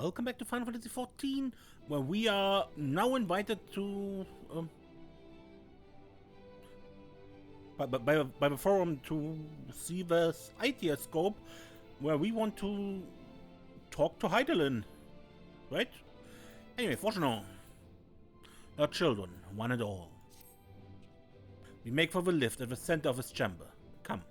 Welcome back to Final Fantasy XIV, where we are now invited to by the forum to see this Aitiascope, where we want to talk to Hydalyn, right? Anyway, fortunately, her children, one and all. We make for the lift at the center of his chamber. Come.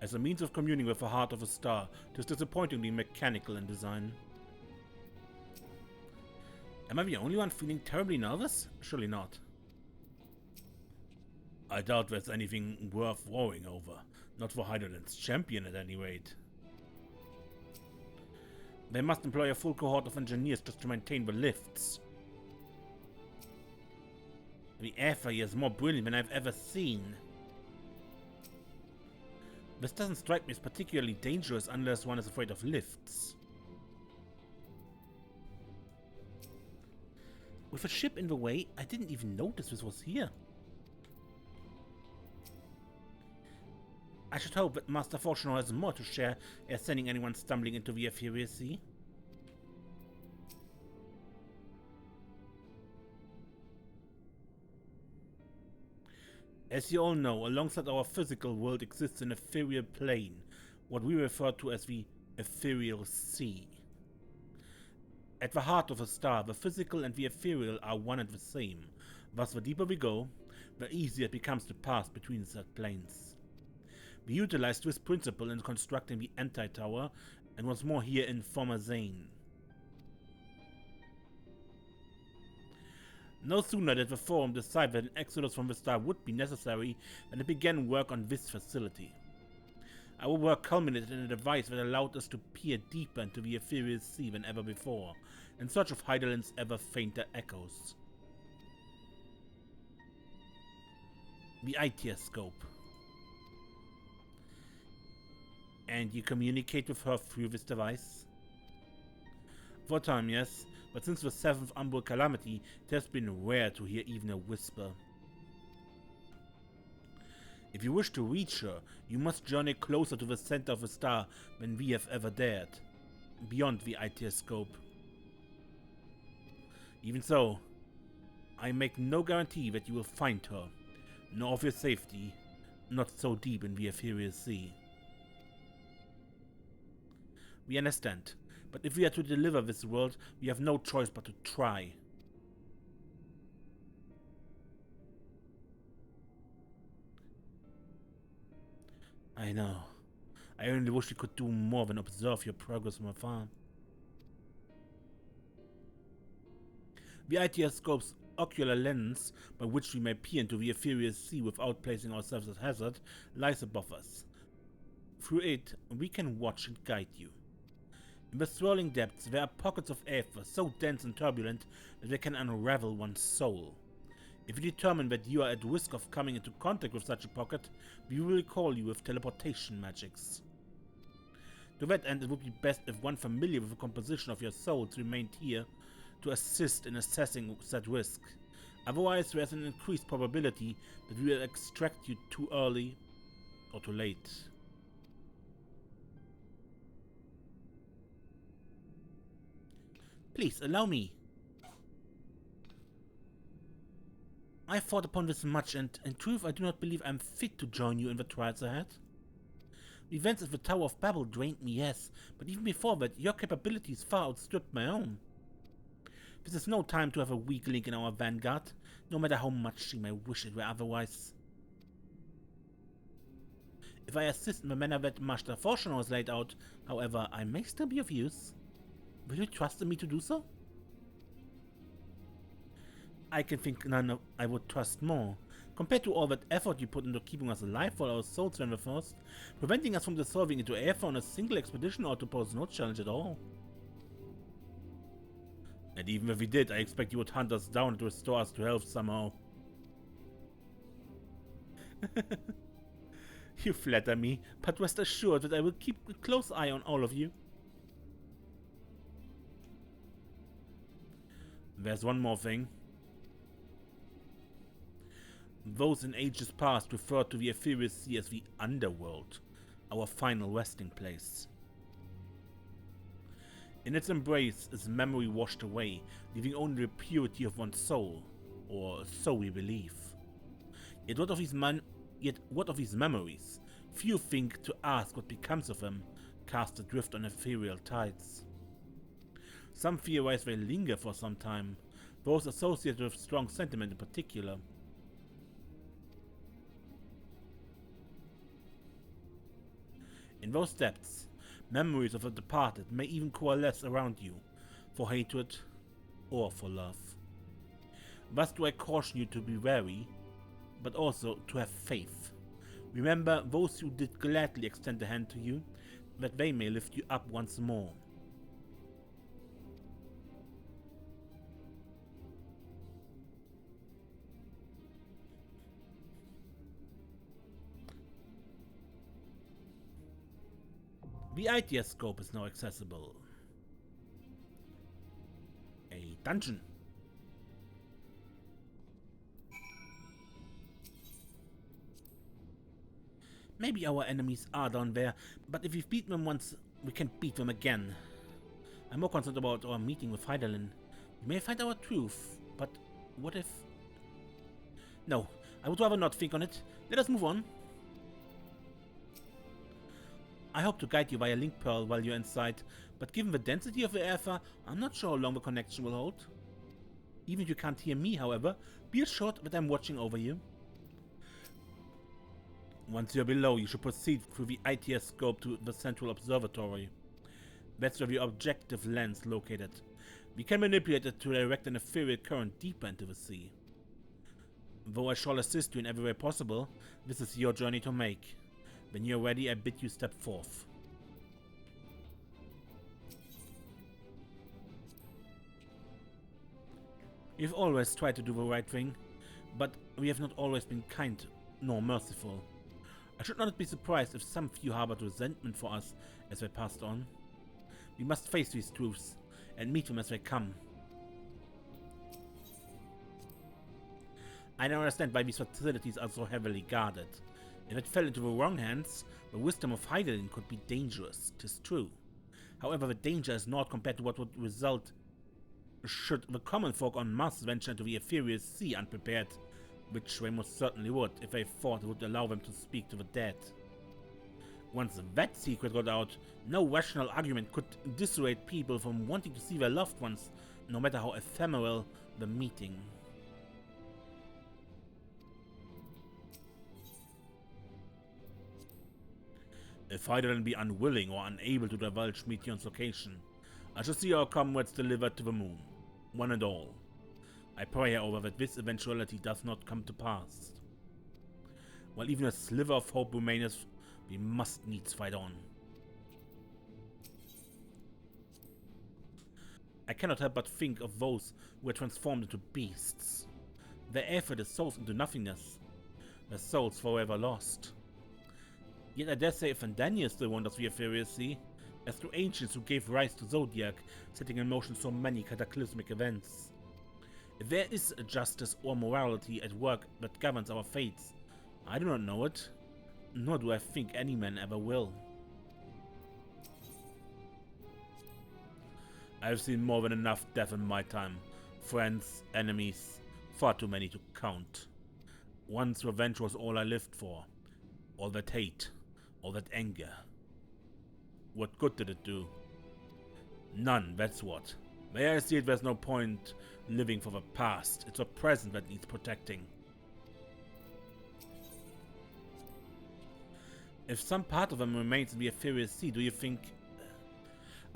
As a means of communing with the heart of a star, it is disappointingly mechanical in design. Am I the only one feeling terribly nervous? Surely not. I doubt there's anything worth worrying over. Not for Hydalyn's champion at any rate. They must employ a full cohort of engineers just to maintain the lifts. The air here is more brilliant than I've ever seen. This doesn't strike me as particularly dangerous unless one is afraid of lifts. With a ship in the way, I didn't even notice this was here. I should hope that Master Fortuno has more to share as sending anyone stumbling into the aetherial sea. As you all know, alongside our physical world exists an ethereal plane, what we refer to as the aetherial sea. At the heart of a star, the physical and the ethereal are one and the same. Thus, the deeper we go, the easier it becomes to pass between said planes. We utilized this principle in constructing the anti-tower, and once more here in Formazane. No sooner did the forum decide that an exodus from the star would be necessary than it began work on this facility. Our work culminated in a device that allowed us to peer deeper into the ethereal sea than ever before, in search of Hydalyn's ever fainter echoes. The Aitiascope. And you communicate with her through this device? For a time, yes, but since the 7th Umbral Calamity, it has been rare to hear even a whisper. If you wish to reach her, you must journey closer to the center of the star than we have ever dared, beyond the Aitiascope. Even so, I make no guarantee that you will find her, nor of your safety, not so deep in the ethereal sea. We understand, but if we are to deliver this world, we have no choice but to try. I know. I only wish we could do more than observe your progress from afar. The Aitiascope's ocular lens, by which we may peer into the ethereal sea without placing ourselves at hazard, lies above us. Through it, we can watch and guide you. In the swirling depths, there are pockets of aether so dense and turbulent that they can unravel one's soul. If you determine that you are at risk of coming into contact with such a pocket, we will recall you with teleportation magics. To that end, it would be best if one familiar with the composition of your souls remained here to assist in assessing said risk. Otherwise, there is an increased probability that we will extract you too early or too late. Please, allow me. I have thought upon this much, and in truth I do not believe I am fit to join you in the trials ahead. The events at the Tower of Babel drained me, yes, but even before that, your capabilities far outstripped my own. This is no time to have a weak link in our vanguard, no matter how much she may wish it were otherwise. If I assist in the manner that Master Fortuno has laid out, however, I may still be of use. Will you trust in me to do so? I can think none of I would trust more. Compared to all that effort you put into keeping us alive while our souls ran first, preventing us from dissolving into aether on a single expedition ought to pose no challenge at all. And even if we did, I expect you would hunt us down and restore us to health somehow. You flatter me, but rest assured that I will keep a close eye on all of you. There's one more thing. Those in ages past referred to the Ethereal Sea as the Underworld, our final resting place. In its embrace is memory washed away, leaving only the purity of one's soul, or so we believe. Yet what of these memories? Few think to ask what becomes of them, cast adrift on ethereal tides. Some theorize they linger for some time, those associated with strong sentiment in particular. In those depths, memories of the departed may even coalesce around you, for hatred or for love. Thus do I caution you to be wary, but also to have faith. Remember those who did gladly extend a hand to you, that they may lift you up once more. The Aitiascope is now accessible. A dungeon. Maybe our enemies are down there, but if we've beaten them once, we can beat them again. I'm more concerned about our meeting with Hydalyn. We may find our truth, but what if... No, I would rather not think on it. Let us move on. I hope to guide you via link pearl while you're inside, but given the density of the aether, I'm not sure how long the connection will hold. Even if you can't hear me, however, be assured that I'm watching over you. Once you're below, you should proceed through the Aitiascope to the central observatory. That's where the objective lens located. We can manipulate it to direct an ethereal current deeper into the sea. Though I shall assist you in every way possible, this is your journey to make. When you're ready, I bid you step forth. We've always tried to do the right thing, but we have not always been kind nor merciful. I should not be surprised if some few harbored resentment for us as they passed on. We must face these truths and meet them as they come. I now understand why these facilities are so heavily guarded. If it fell into the wrong hands, the wisdom of Hydalyn could be dangerous, 'tis true. However, the danger is not compared to what would result should the common folk en masse venture into the ethereal sea unprepared, which they most certainly would if they thought it would allow them to speak to the dead. Once that secret got out, no rational argument could dissuade people from wanting to see their loved ones, no matter how ephemeral the meeting. If Hydalyn be unwilling or unable to divulge Meteor's location, I shall see our comrades delivered to the moon, one and all. I pray, however, that this eventuality does not come to pass. While even a sliver of hope remaineth, we must needs fight on. I cannot help but think of those who were transformed into beasts. Their effort is souls into nothingness, their souls forever lost. Yet I dare say Vandania still wanders the ethereal sea, as do ancients who gave rise to Zodiac, setting in motion so many cataclysmic events. If there is a justice or morality at work that governs our fates, I do not know it, nor do I think any man ever will. I have seen more than enough death in my time. Friends, enemies, far too many to count. Once revenge was all I lived for. All that hate, all that anger. What good did it do? None, that's what. May I see it, there's no point living for the past. It's the present that needs protecting. If some part of them remains in the ethereal sea, do you think...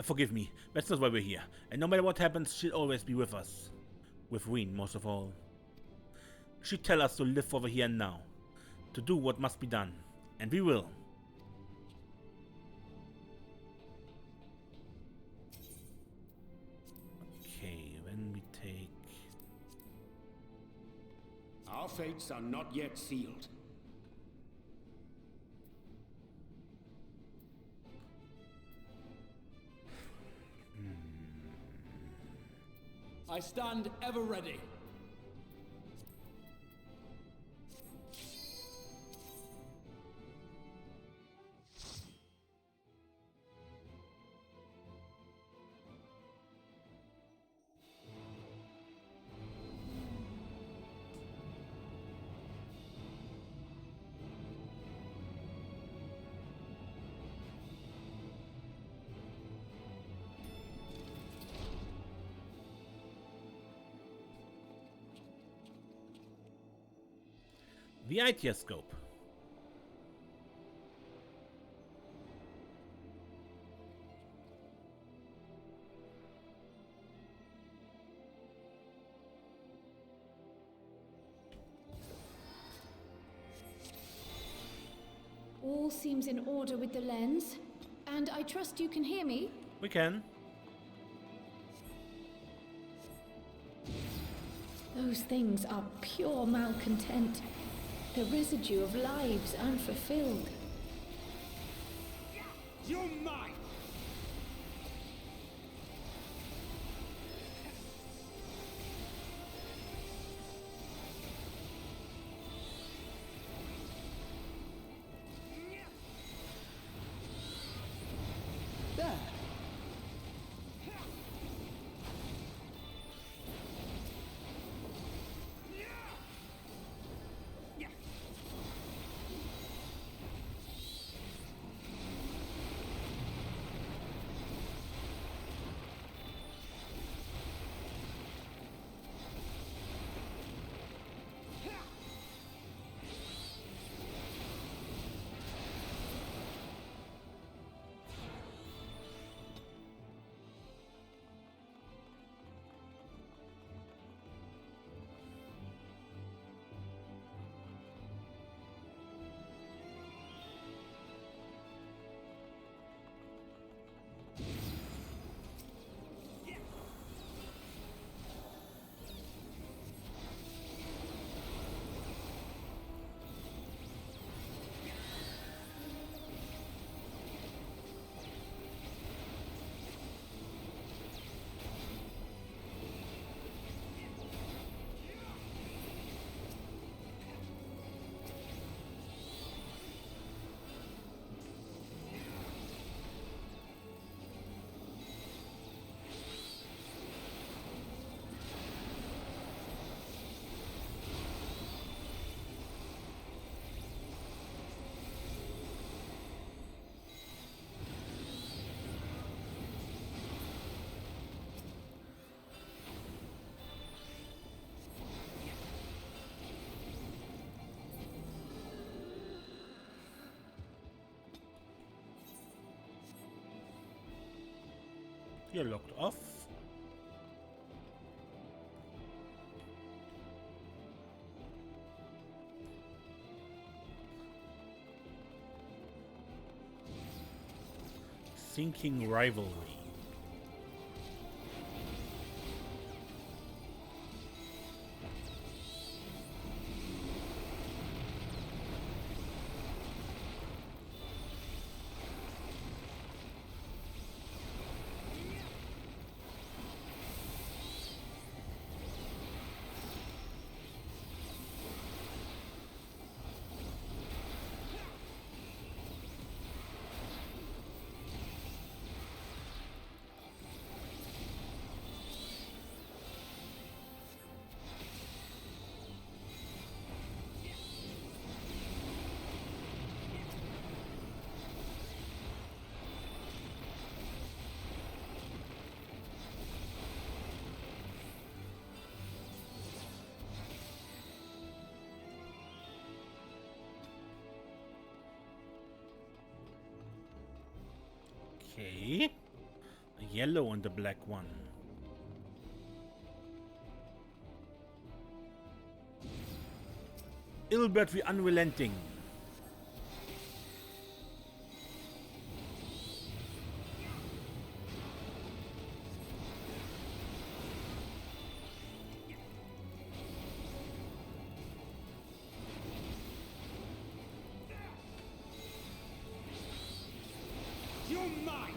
Forgive me, that's not why we're here. And no matter what happens, she'll always be with us. With Ween, most of all. She tell us to live for the here and now, to do what must be done, and we will. Okay, then we take... Our fates are not yet sealed. I stand ever ready. The Aitiascope. All seems in order with the lens, and I trust you can hear me? We can. Those things are pure malcontent. The residue of lives unfulfilled. You're mine! There. You're locked off. Sinking rivalry. Okay. A yellow and a black one. Ilbert the Unrelenting. You're mine!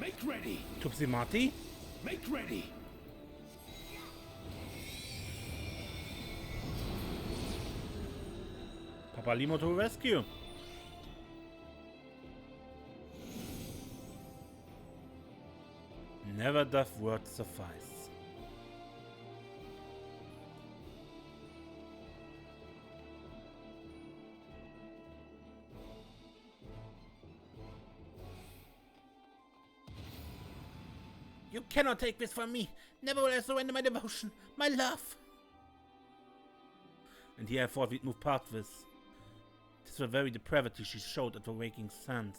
Make ready! Tupsi Marty. Make ready! Papa Limo to rescue. Never doth word suffice. You cannot take this from me. Never will I surrender my devotion, my love. And here I thought we'd move past this. It is the very depravity she showed at the waking sense.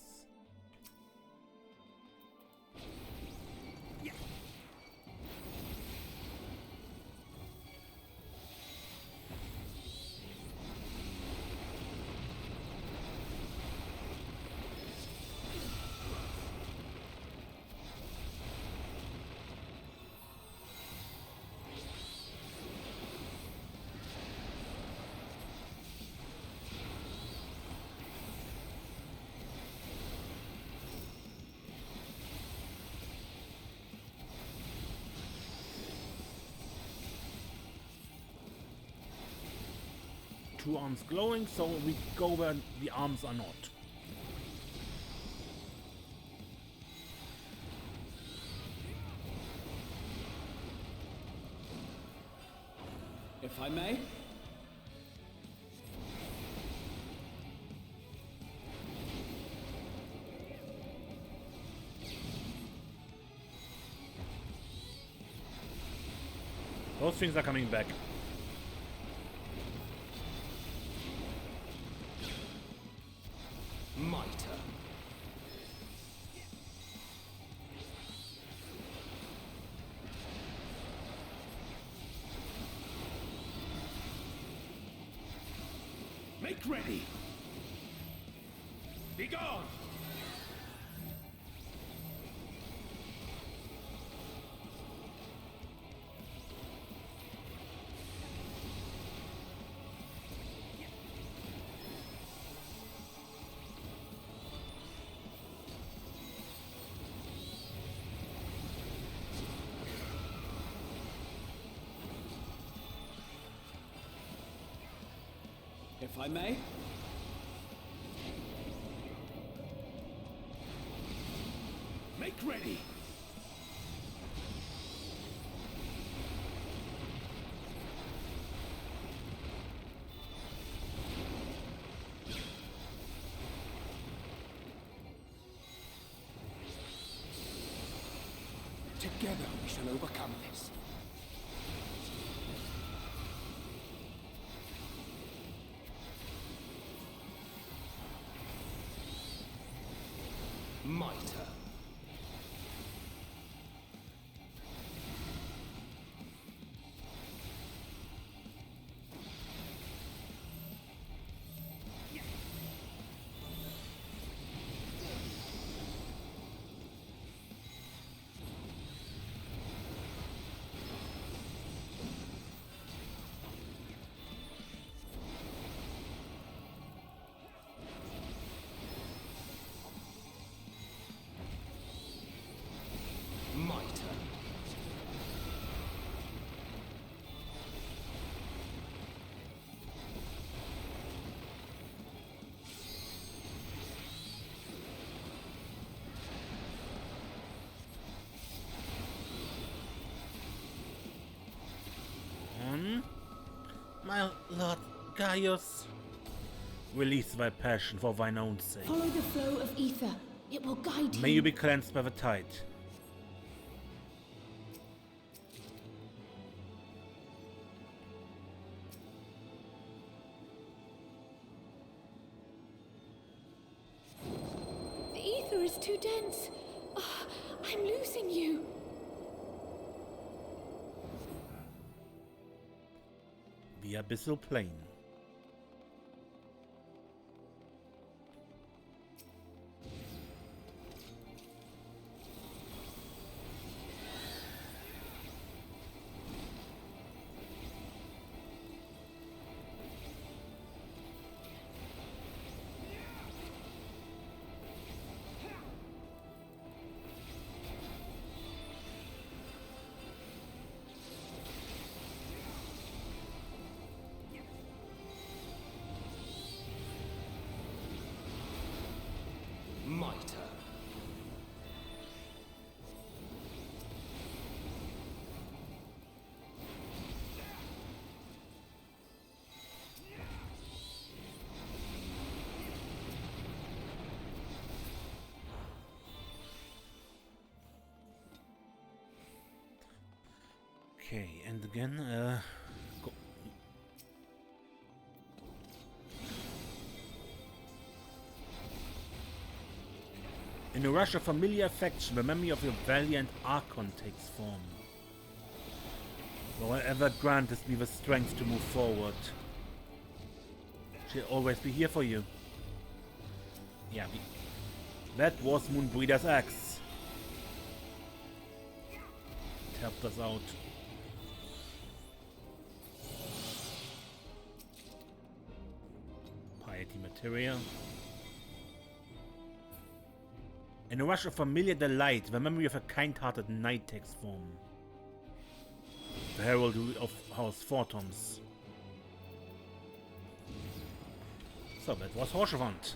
Two arms glowing, so we go where the arms are not. If I may? Those things are coming back. My turn. Make ready! Be gone! If I may? Make ready! Together we shall overcome this. My turn. My turn. My Lord Gaius, Release thy passion for thine own sake. Follow the flow of ether. It will guide you. May you be cleansed by the tide. The ether is too dense. Ah, I'm losing you. The abyssal plane. My turn. Okay, and again, go. In a rush of familiar affection, the memory of your valiant Archon takes form. Lord, ever grantest me the strength to move forward. She'll always be here for you. Yeah, that was Moonbreeder's axe. It helped us out. Piety material. In a rush of familiar delight, the memory of a kind-hearted knight takes form. The herald of House Fortums. So that was Horshevant.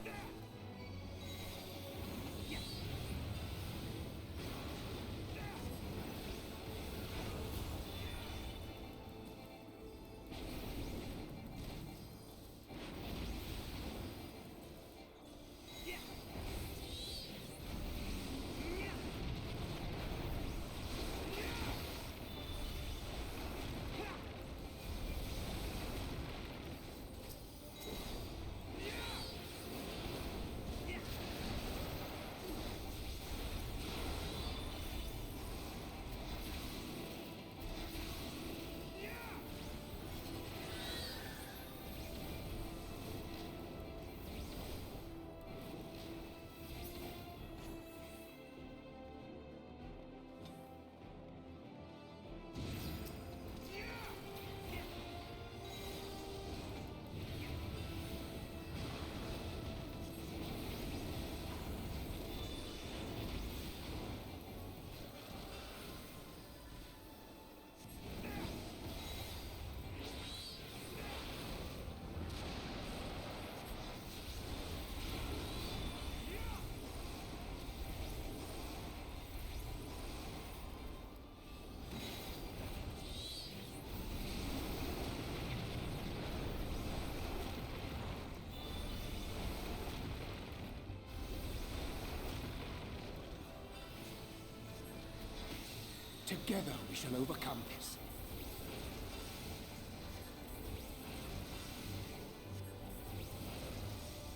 Together we shall overcome this.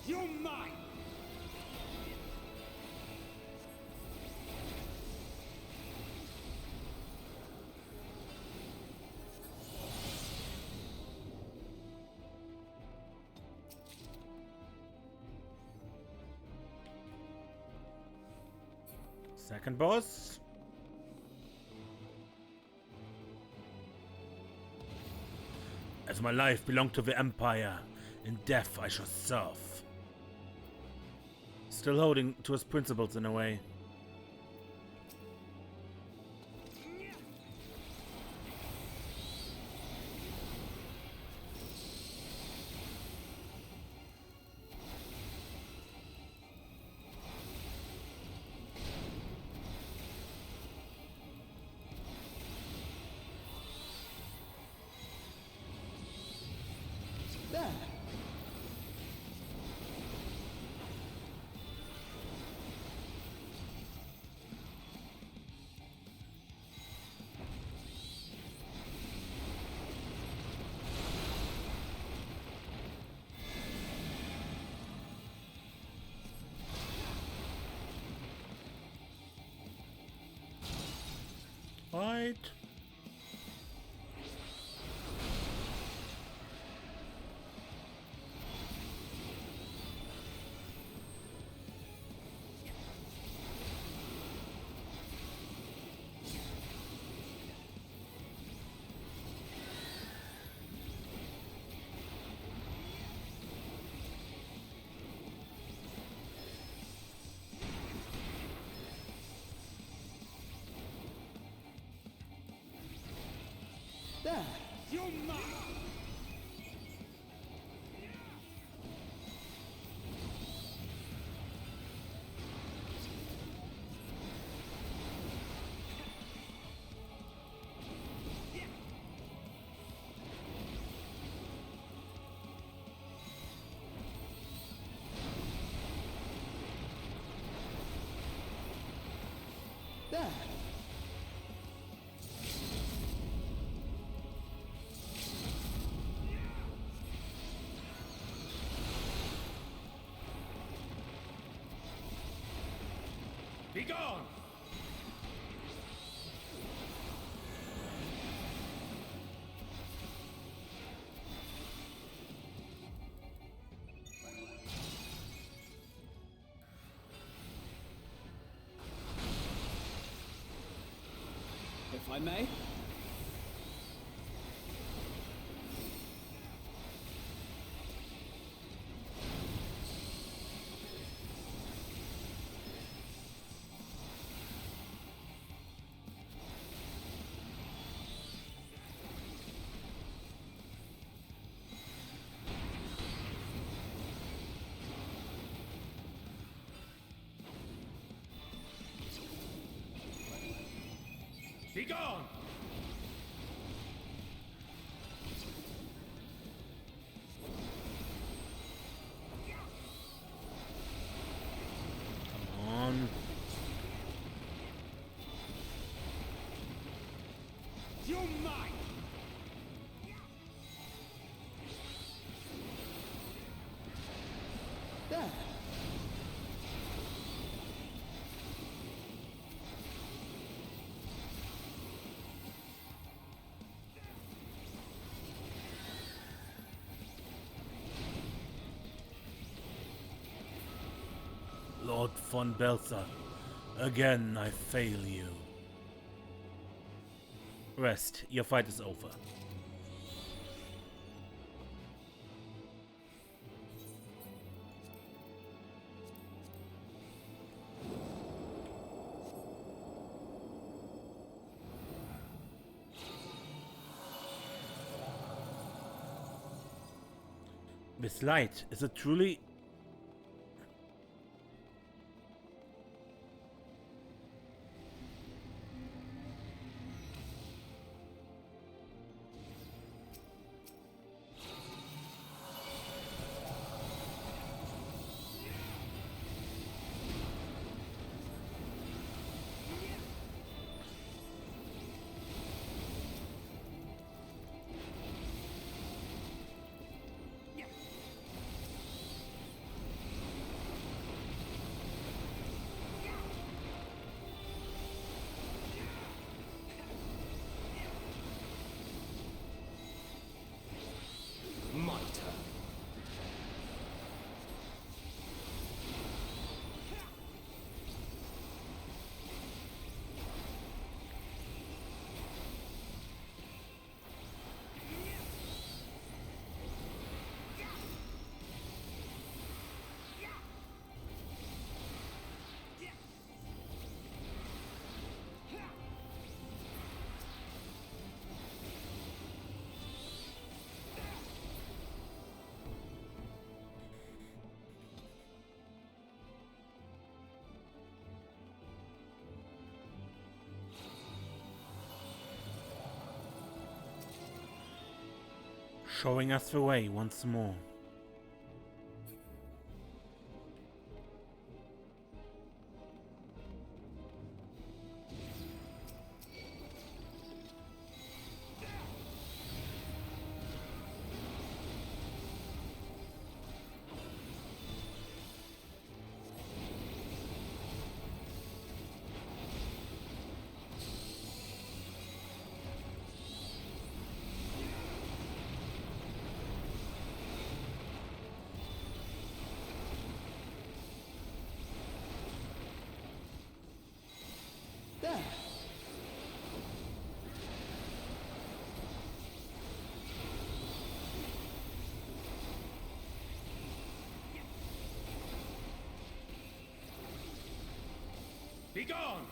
You're mine! Second boss. As my life belonged to the Empire, in death I shall serve. Still holding to his principles in a way. There. fight. There. You're mine! There. Be gone! If I may. Be gone! Come on. You're mine! There. Lord von Belzer, again I fail you. Rest, your fight is over. This light, is it truly... My turn. showing us the way once more. Begone!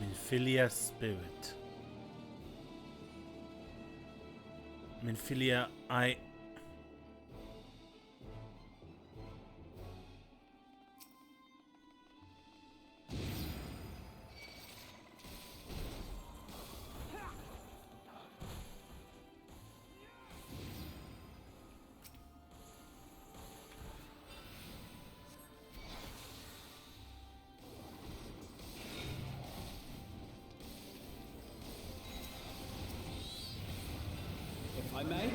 Minfilia Spirit. Minfilia, If I may?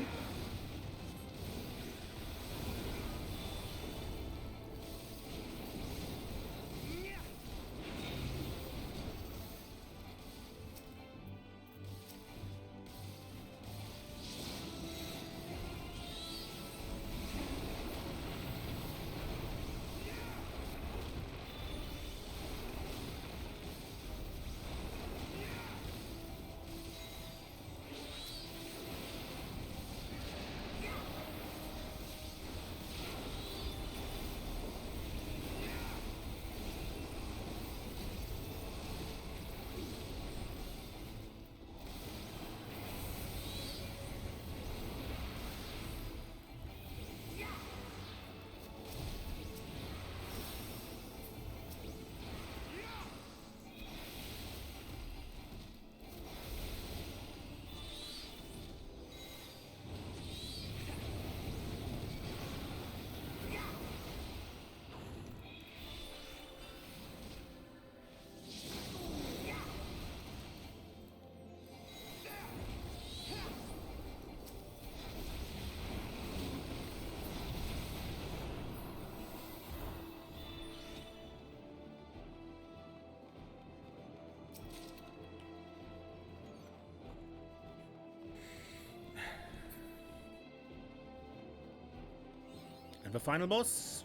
and the final boss.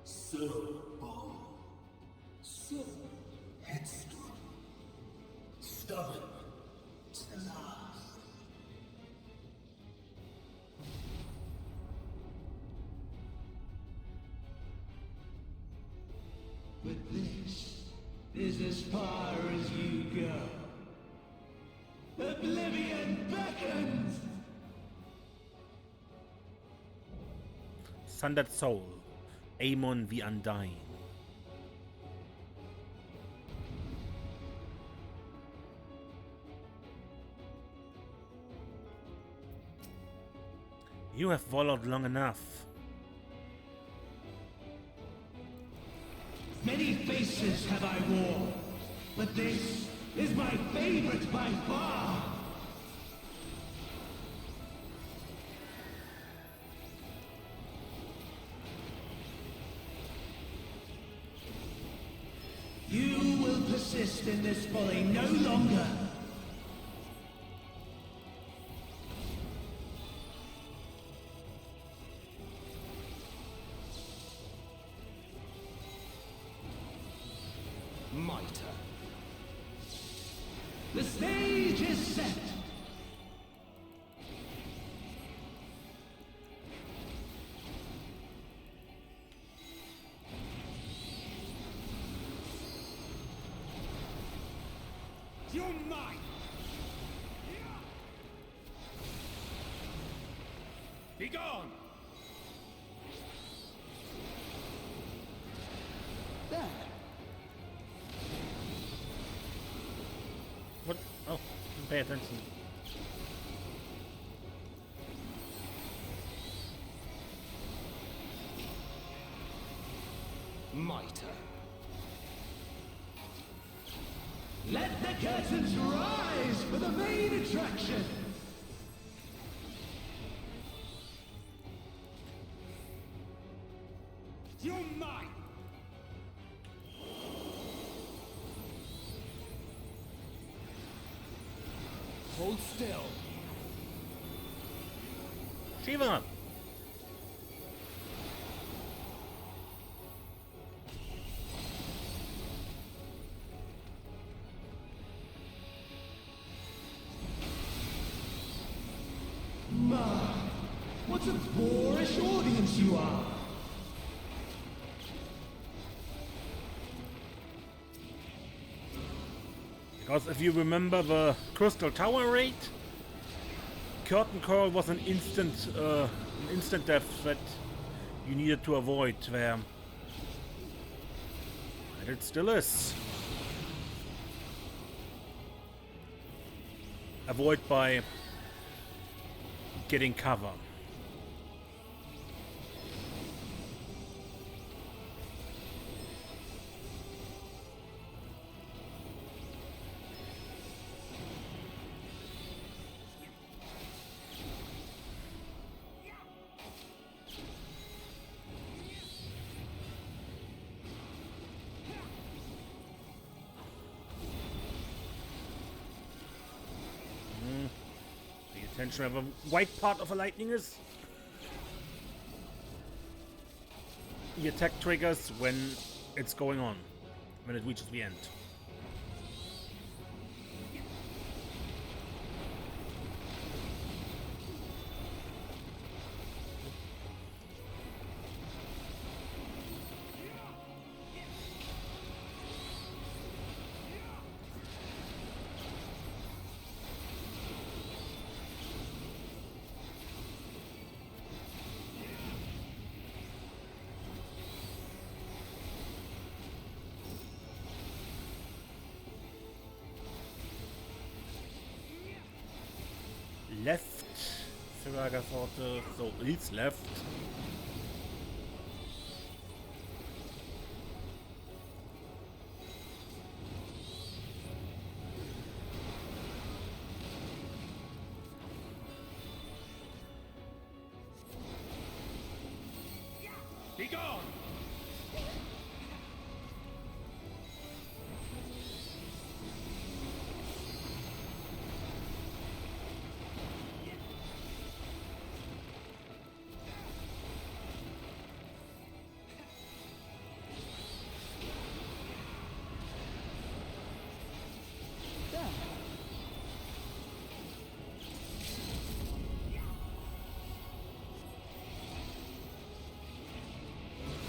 So bold, so headstrong, stubborn to the last. But this is as far as you go. Oblivion beckons! Sundered Soul. Amon the Undying. You have followed long enough. Many faces have I worn, but this is my favorite by far. You will persist in this folly no longer. Mitre. The stage is set. You're mine! Begone! There. What? Oh, pay attention. Mitre. Let the curtains rise for the main attraction. You're mine! Hold still. Shiva! My, what a boorish audience you are! Because if you remember the Crystal Tower raid, Curtain Call was an instant death that you needed to avoid there. And it still is. Avoid by getting cover. Attention where the white part of a lightning is. The attack triggers when it's going on, when it reaches the end. Left, Firaga thought, so it's left. Be gone!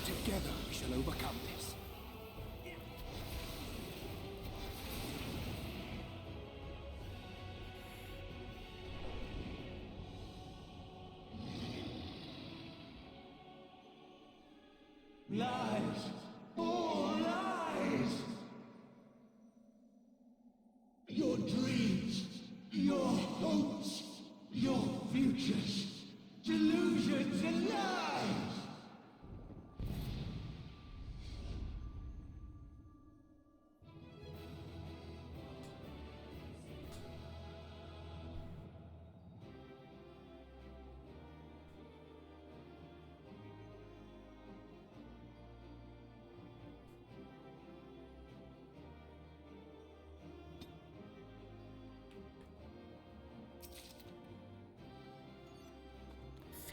Together we shall overcome this. Lies! All lies! Your dreams, your hopes, your futures, delusions and lies!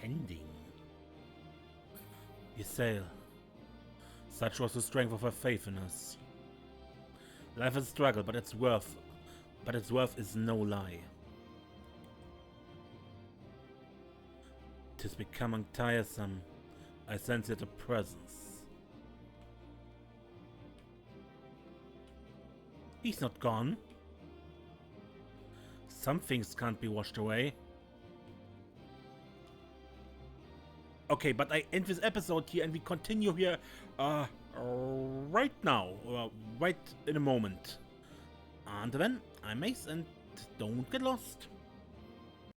Ending. Ysael. Such was the strength of her faith in us. Life is a struggle, but its worth is no lie. 'Tis becoming tiresome. I sense yet a presence. He's not gone. Some things can't be washed away. Okay, but I end this episode here and we continue here right now, right in a moment. Until then, I'm Mace and don't get lost.